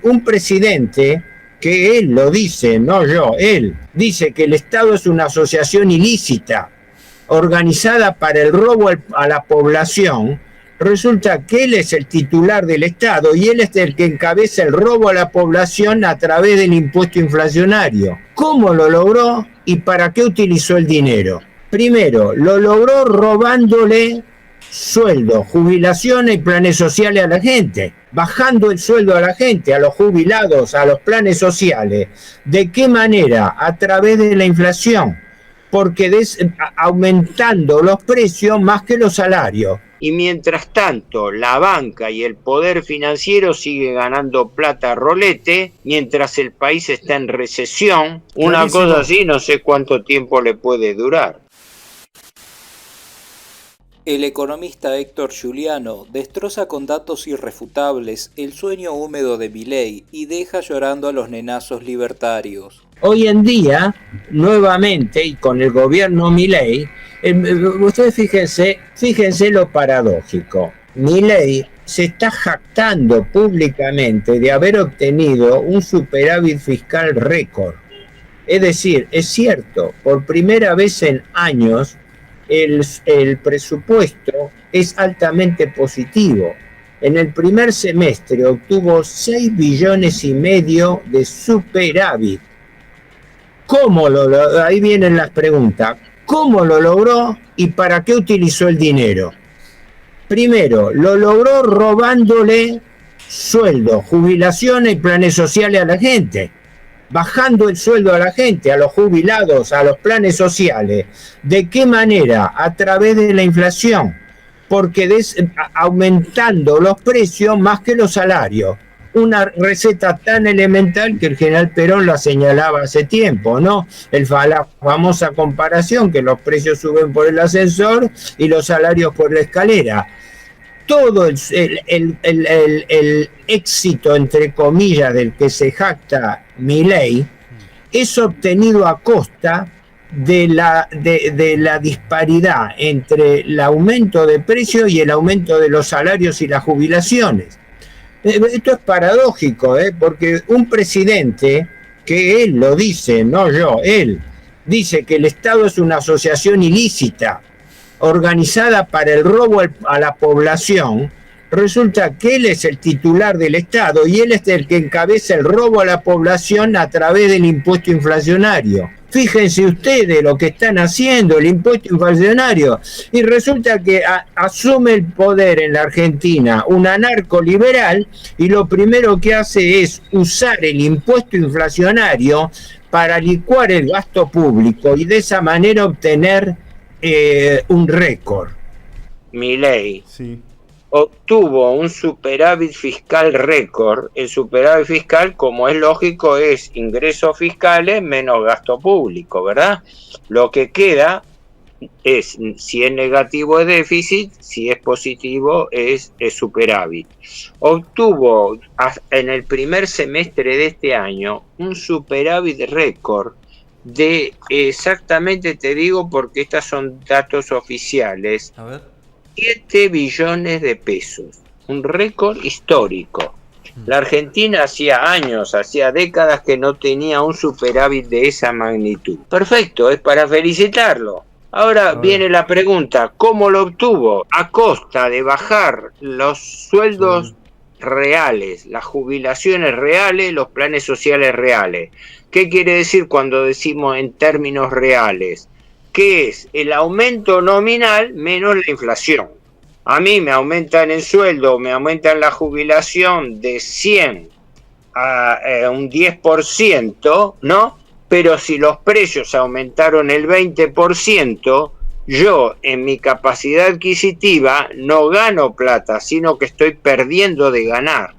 un presidente que él lo dice, no yo, él dice que el Estado es una asociación ilícita organizada para el robo a la población. Resulta que él es el titular del Estado y él es el que encabeza el robo a la población a través del impuesto inflacionario. ¿Cómo lo logró y para qué utilizó el dinero? Primero, lo logró robándole sueldos, jubilaciones y planes sociales a la gente, bajando el sueldo a la gente, a los jubilados, a los planes sociales. ¿De qué manera? A través de la inflación, porque aumentando los precios más que los salarios. Y mientras tanto, la banca y el poder financiero sigue ganando plata a rolete, mientras el país está en recesión. Una cosa así no sé cuánto tiempo le puede durar. El economista Héctor Giuliano destroza con datos irrefutables el sueño húmedo de Milei y deja llorando a los nenazos libertarios. Hoy en día, nuevamente, y con el gobierno Milei, ustedes fíjense lo paradójico. Milei se está jactando públicamente de haber obtenido un superávit fiscal récord. Es decir, es cierto, por primera vez en años, el presupuesto es altamente positivo. En el primer semestre obtuvo 6,5 billones de superávit. Ahí vienen las preguntas. ¿Cómo lo logró y para qué utilizó el dinero? Primero, lo logró robándole sueldos, jubilaciones y planes sociales a la gente, bajando el sueldo a la gente, a los jubilados, a los planes sociales. ¿De qué manera? A través de la inflación, porque aumentando los precios más que los salarios. Una receta tan elemental que el general Perón la señalaba hace tiempo, ¿no? La famosa comparación que los precios suben por el ascensor y los salarios por la escalera. Todo el éxito, entre comillas, del que se jacta Milei es obtenido a costa de la disparidad entre el aumento de precios y el aumento de los salarios y las jubilaciones. Esto es paradójico, porque un presidente, que él lo dice, no yo, él dice que el Estado es una asociación ilícita organizada para el robo a la población. Resulta que él es el titular del Estado y él es el que encabeza el robo a la población a través del impuesto inflacionario. Fíjense ustedes lo que están haciendo, el impuesto inflacionario. Y resulta que asume el poder en la Argentina un anarcoliberal y lo primero que hace es usar el impuesto inflacionario para licuar el gasto público y de esa manera obtener un récord. Milei obtuvo un superávit fiscal récord. El superávit fiscal, como es lógico, es ingresos fiscales menos gasto público, ¿verdad? Lo que queda es, si es negativo es déficit, si es positivo es superávit. Obtuvo en el primer semestre de este año un superávit récord de, exactamente te digo porque estos son datos oficiales, 7 billones de pesos, un récord histórico. La Argentina hacía años, hacía décadas que no tenía un superávit de esa magnitud. Perfecto, es para felicitarlo. Ahora viene la pregunta, ¿cómo lo obtuvo? A costa de bajar los sueldos reales, las jubilaciones reales, los planes sociales reales. ¿Qué quiere decir cuando decimos en términos reales? Que es el aumento nominal menos la inflación. A mí me aumentan el sueldo, me aumentan la jubilación de 100 a un 10%, ¿no? Pero si los precios aumentaron el 20%, yo en mi capacidad adquisitiva no gano plata, sino que estoy perdiendo de ganar.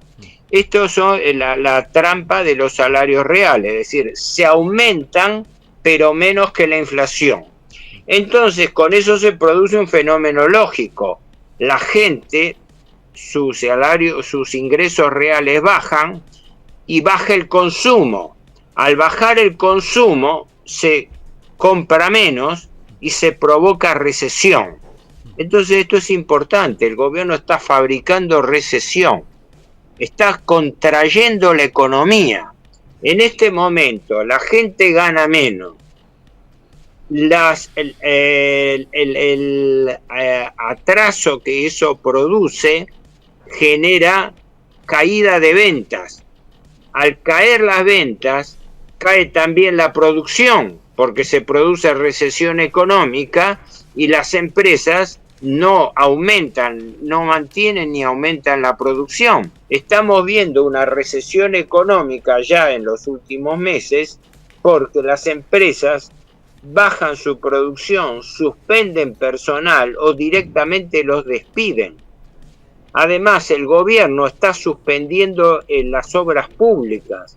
Esto es la trampa de los salarios reales, es decir, se aumentan pero menos que la inflación. Entonces, con eso se produce un fenómeno lógico. La gente, sus ingresos reales bajan y baja el consumo. Al bajar el consumo, se compra menos y se provoca recesión. Entonces, esto es importante. El gobierno está fabricando recesión. está contrayendo la economía. En este momento la gente gana menos, el atraso que eso produce genera caída de ventas. Al caer las ventas, cae también la producción, porque se produce recesión económica y las empresas no aumentan, no mantienen ni aumentan la producción. Estamos viendo una recesión económica ya en los últimos meses porque las empresas bajan su producción, suspenden personal o directamente los despiden. Además, el gobierno está suspendiendo las obras públicas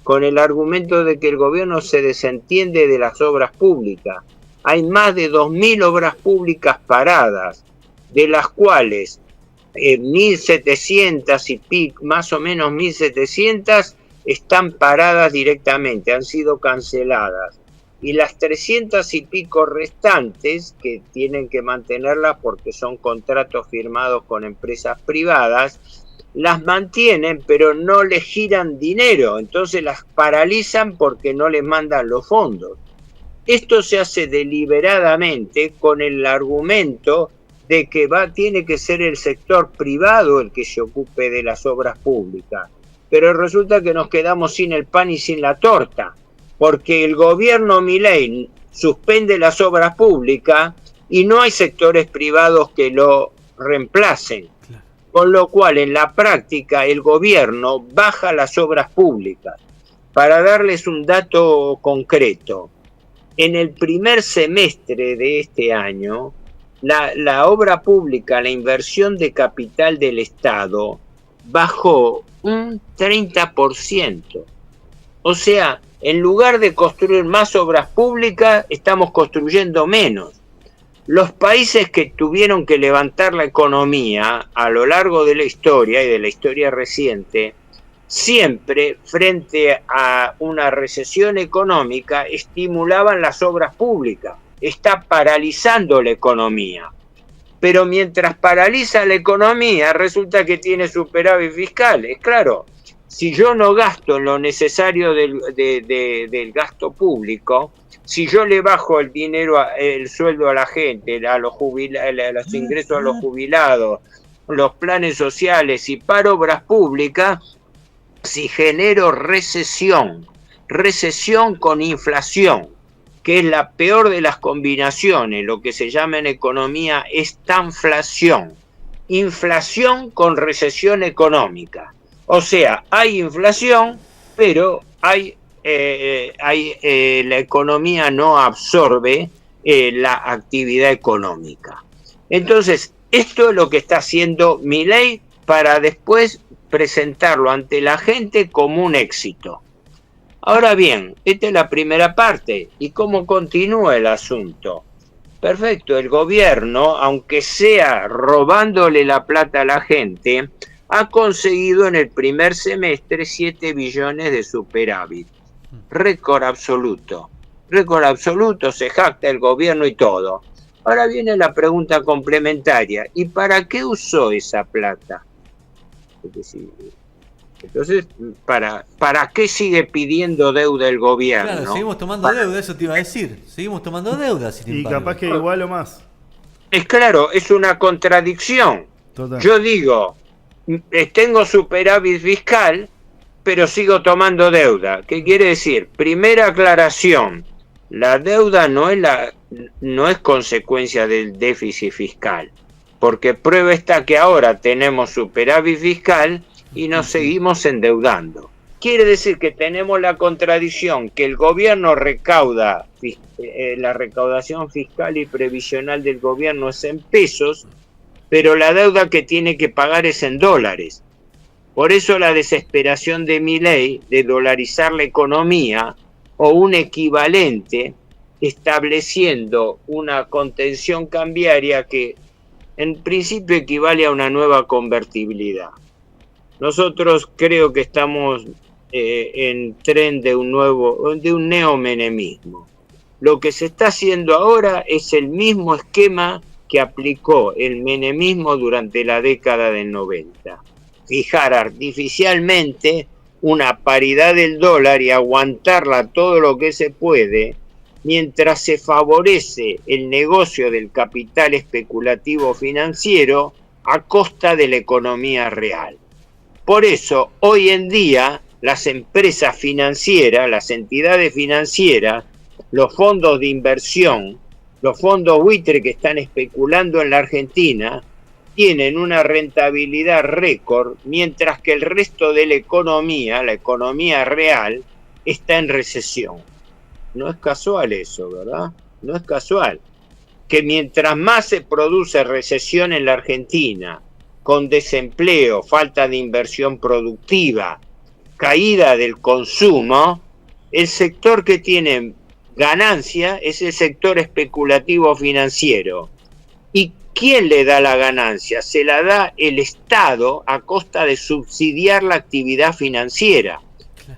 con el argumento de que el gobierno se desentiende de las obras públicas. Hay más de 2.000 obras públicas paradas, de las cuales 1.700 y pico, más o menos 1.700, están paradas directamente, han sido canceladas. Y las 300 y pico restantes, que tienen que mantenerlas porque son contratos firmados con empresas privadas, las mantienen pero no les giran dinero, entonces las paralizan porque no les mandan los fondos. Esto se hace deliberadamente con el argumento de que tiene que ser el sector privado el que se ocupe de las obras públicas, pero resulta que nos quedamos sin el pan y sin la torta, porque el gobierno Milei suspende las obras públicas y no hay sectores privados que lo reemplacen. Claro. Con lo cual, en la práctica, el gobierno baja las obras públicas. Para darles un dato concreto, en el primer semestre de este año, la obra pública, la inversión de capital del Estado, bajó un 30%. O sea, en lugar de construir más obras públicas, estamos construyendo menos. Los países que tuvieron que levantar la economía a lo largo de la historia y de la historia reciente, siempre frente a una recesión económica estimulaban las obras públicas. Está paralizando la economía. Pero mientras paraliza la economía, resulta que tiene superávit fiscal. Es claro. Si yo no gasto en lo necesario del gasto público, si yo le bajo el dinero, el sueldo a la gente, los ingresos a los jubilados, los planes sociales y paro obras públicas, si genero recesión con inflación, que es la peor de las combinaciones, lo que se llama en economía estanflación, inflación con recesión económica. O sea, hay inflación, pero la economía no absorbe la actividad económica. Entonces, esto es lo que está haciendo Milei para después presentarlo ante la gente como un éxito. Ahora bien, esta es la primera parte. ¿Y cómo continúa el asunto? Perfecto, el gobierno, aunque sea robándole la plata a la gente, ha conseguido en el primer semestre 7 billones de superávit. Récord absoluto, se jacta el gobierno y todo. Ahora viene la pregunta complementaria, ¿y para qué usó esa plata? Entonces, ¿para qué sigue pidiendo deuda el gobierno? Claro, seguimos tomando deuda, eso te iba a decir. Seguimos tomando deuda, sin embargo. Y capaz que igual o más. Es claro, es una contradicción. Total. Yo digo, tengo superávit fiscal, pero sigo tomando deuda. ¿Qué quiere decir? Primera aclaración, la deuda no es consecuencia del déficit fiscal, porque prueba está que ahora tenemos superávit fiscal y nos seguimos endeudando. Quiere decir que tenemos la contradicción que el gobierno recauda, la recaudación fiscal y previsional del gobierno es en pesos, pero la deuda que tiene que pagar es en dólares. Por eso la desesperación de Milei de dolarizar la economía o un equivalente, estableciendo una contención cambiaria que en principio equivale a una nueva convertibilidad. Nosotros creo que estamos en tren de un neomenemismo. Lo que se está haciendo ahora es el mismo esquema que aplicó el menemismo durante la década del 90. fijar artificialmente una paridad del dólar y aguantarla todo lo que se puede, mientras se favorece el negocio del capital especulativo financiero a costa de la economía real. Por eso, hoy en día, las empresas financieras, las entidades financieras, los fondos de inversión, los fondos buitre que están especulando en la Argentina, tienen una rentabilidad récord, mientras que el resto de la economía real, está en recesión. No es casual eso, ¿verdad? No es casual. Que mientras más se produce recesión en la Argentina, con desempleo, falta de inversión productiva, caída del consumo, el sector que tiene ganancia es el sector especulativo financiero. ¿Y quién le da la ganancia? Se la da el Estado a costa de subsidiar la actividad financiera,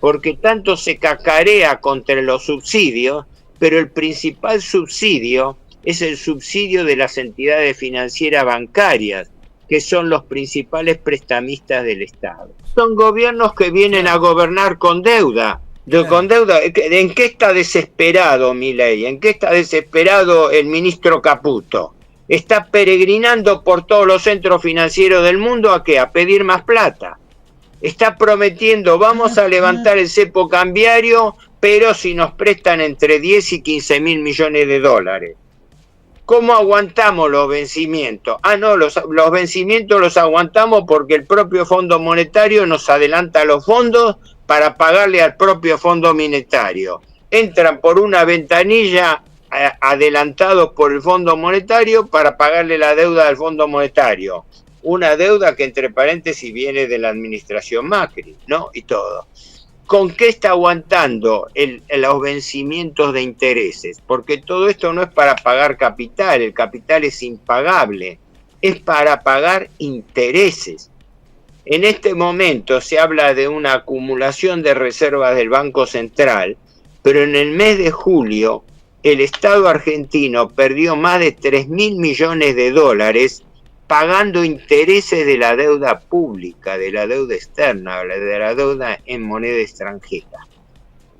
porque tanto se cacarea contra los subsidios, pero el principal subsidio es el subsidio de las entidades financieras bancarias, que son los principales prestamistas del Estado. Son gobiernos que vienen a gobernar con deuda. ¿En qué está desesperado Milei? ¿En qué está desesperado el ministro Caputo? Está peregrinando por todos los centros financieros del mundo ¿a qué? A pedir más plata. Está prometiendo, vamos a levantar el cepo cambiario, pero si nos prestan entre 10 y 15 mil millones de dólares. ¿Cómo aguantamos los vencimientos? Los vencimientos los aguantamos porque el propio Fondo Monetario nos adelanta los fondos para pagarle al propio Fondo Monetario. Entran por una ventanilla adelantados por el Fondo Monetario para pagarle la deuda al Fondo Monetario. Una deuda que, entre paréntesis, viene de la administración Macri, ¿no? Y todo. ¿Con qué está aguantando los vencimientos de intereses? Porque todo esto no es para pagar capital, el capital es impagable, es para pagar intereses. En este momento se habla de una acumulación de reservas del Banco Central, pero en el mes de julio el Estado argentino perdió más de 3.000 millones de dólares pagando intereses de la deuda pública, de la deuda externa, de la deuda en moneda extranjera.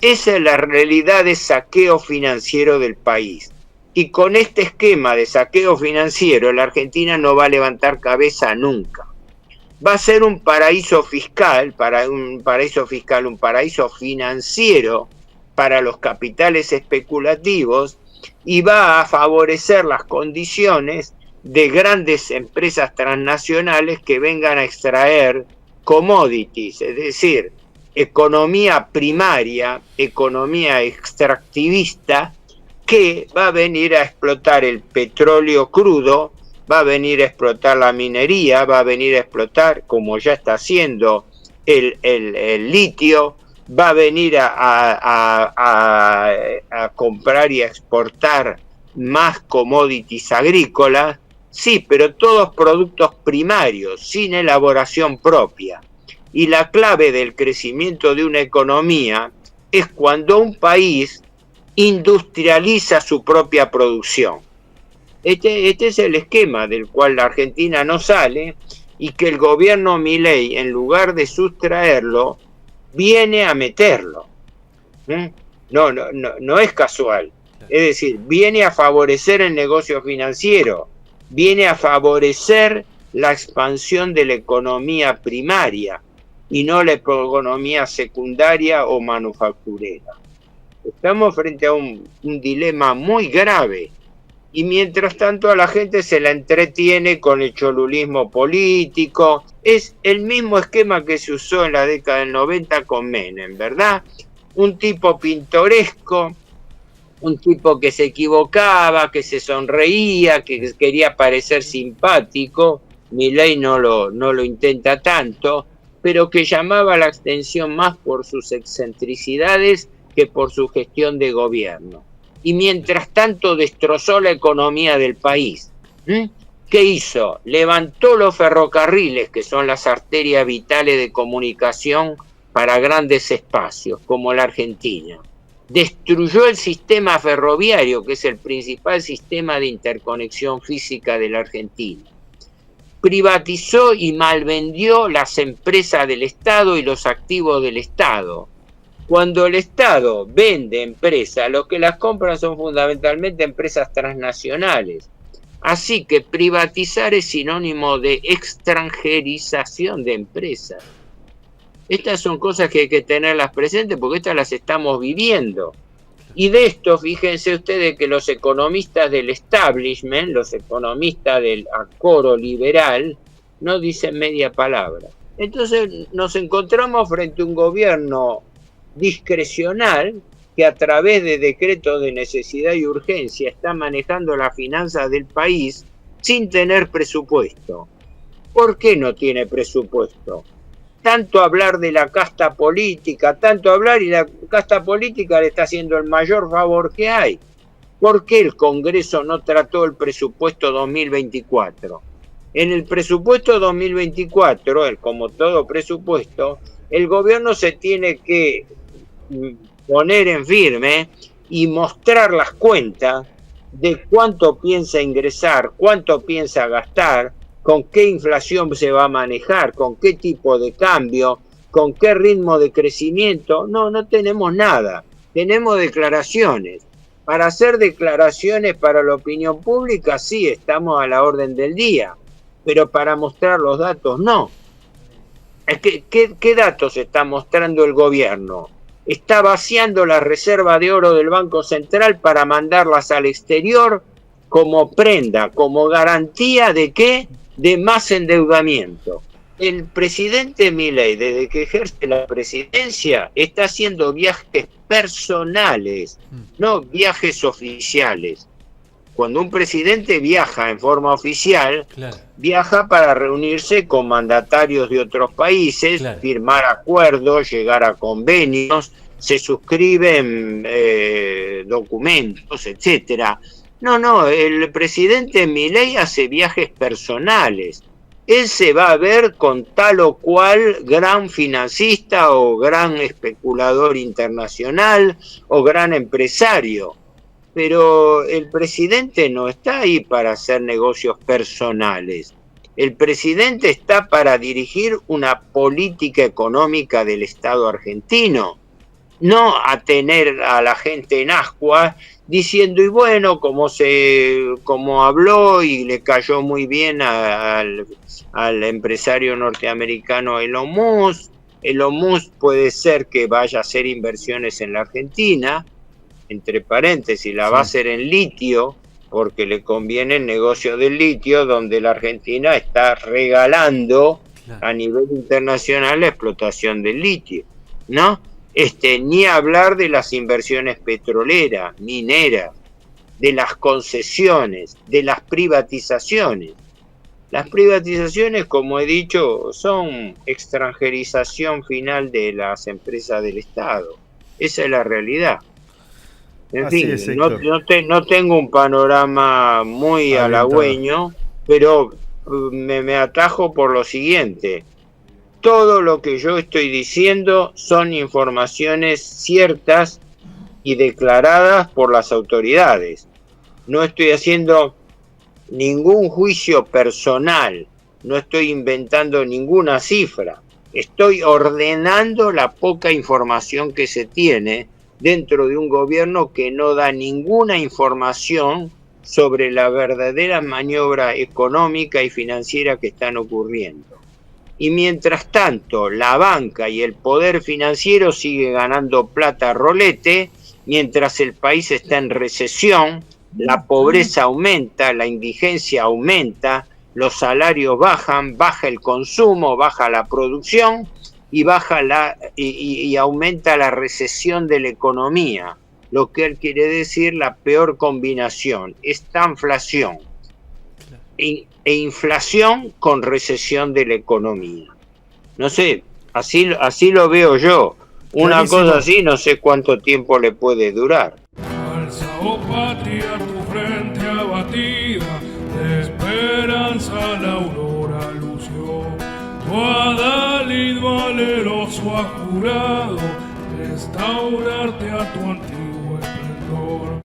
Esa es la realidad de saqueo financiero del país. Y con este esquema de saqueo financiero, la Argentina no va a levantar cabeza nunca. Va a ser un paraíso fiscal, un paraíso financiero para los capitales especulativos, y va a favorecer las condiciones de grandes empresas transnacionales que vengan a extraer commodities, es decir, economía primaria, economía extractivista, que va a venir a explotar el petróleo crudo, va a venir a explotar la minería, va a venir a explotar, como ya está haciendo, el litio, va a venir a comprar y a exportar más commodities agrícolas. Sí, pero todos productos primarios, sin elaboración propia. Y la clave del crecimiento de una economía es cuando un país industrializa su propia producción. Este es el esquema del cual la Argentina no sale y que el gobierno Milei, en lugar de sustraerlo, viene a meterlo. No es casual. Es decir, viene a favorecer el negocio financiero, viene a favorecer la expansión de la economía primaria y no la economía secundaria o manufacturera. Estamos frente a un dilema muy grave y mientras tanto a la gente se la entretiene con el cholulismo político. Es el mismo esquema que se usó en la década del 90 con Menem, ¿verdad? Un tipo pintoresco, un tipo que se equivocaba, que se sonreía, que quería parecer simpático. Milei no lo intenta tanto, pero que llamaba la atención más por sus excentricidades que por su gestión de gobierno. Y mientras tanto destrozó la economía del país. ¿Qué hizo? Levantó los ferrocarriles, que son las arterias vitales de comunicación para grandes espacios, como la Argentina. Destruyó el sistema ferroviario, que es el principal sistema de interconexión física de la Argentina. privatizó y malvendió las empresas del Estado y los activos del Estado. Cuando el Estado vende empresas, lo que las compran son fundamentalmente empresas transnacionales. Así que privatizar es sinónimo de extranjerización de empresas. Estas son cosas que hay que tenerlas presentes porque estas las estamos viviendo. Y de esto, fíjense ustedes que los economistas del establishment, los economistas del acoro liberal, no dicen media palabra. Entonces nos encontramos frente a un gobierno discrecional que a través de decretos de necesidad y urgencia está manejando las finanzas del país sin tener presupuesto. ¿Por qué no tiene presupuesto? Tanto hablar de la casta política, tanto hablar, y la casta política le está haciendo el mayor favor que hay. ¿Por qué el Congreso no trató el presupuesto 2024? En el presupuesto 2024, como todo presupuesto, el gobierno se tiene que poner en firme y mostrar las cuentas de cuánto piensa ingresar, cuánto piensa gastar, con qué inflación se va a manejar, con qué tipo de cambio, con qué ritmo de crecimiento. No tenemos nada, tenemos declaraciones. Para hacer declaraciones para la opinión pública sí, estamos a la orden del día, pero para mostrar los datos no. ¿Qué datos está mostrando el gobierno? Está vaciando la reserva de oro del Banco Central para mandarlas al exterior como prenda, como garantía de ¿qué? De más endeudamiento. El presidente Milei, desde que ejerce la presidencia, está haciendo viajes personales, no viajes oficiales. Cuando un presidente viaja en forma oficial, claro, viaja para reunirse con mandatarios de otros países, claro, firmar acuerdos, llegar a convenios, se suscriben documentos, etcétera. No, el presidente Milei hace viajes personales. Él se va a ver con tal o cual gran financista o gran especulador internacional o gran empresario. Pero el presidente no está ahí para hacer negocios personales. El presidente está para dirigir una política económica del Estado argentino, no a tener a la gente en ascuas diciendo, y bueno, como habló y le cayó muy bien al empresario norteamericano Elon Musk. Elon Musk puede ser que vaya a hacer inversiones en la Argentina, entre paréntesis, la va a hacer en litio, porque le conviene el negocio del litio, donde la Argentina está regalando a nivel internacional la explotación del litio, ¿no? Ni hablar de las inversiones petroleras, mineras, de las concesiones, de las privatizaciones. Las privatizaciones, como he dicho, son extranjerización final de las empresas del Estado. Esa es la realidad. En Así fin, es, no tengo un panorama muy halagüeño, pero me atajo por lo siguiente. Todo lo que yo estoy diciendo son informaciones ciertas y declaradas por las autoridades. No estoy haciendo ningún juicio personal, no estoy inventando ninguna cifra. Estoy ordenando la poca información que se tiene dentro de un gobierno que no da ninguna información sobre la verdadera maniobra económica y financiera que están ocurriendo. Y mientras tanto, la banca y el poder financiero sigue ganando plata a rolete, mientras el país está en recesión, la pobreza aumenta, la indigencia aumenta, los salarios bajan, baja el consumo, baja la producción y y aumenta la recesión de la economía, lo que quiere decir la peor combinación, estanflación e inflación con recesión de la economía. No sé, así lo veo yo. Una Clarísimo. cosa así no sé cuánto tiempo le puede durar. Alza, oh patria, tu frente abatida, de esperanza la aurora lució. Tu adalid valeroso ha jurado restaurarte a tu antigua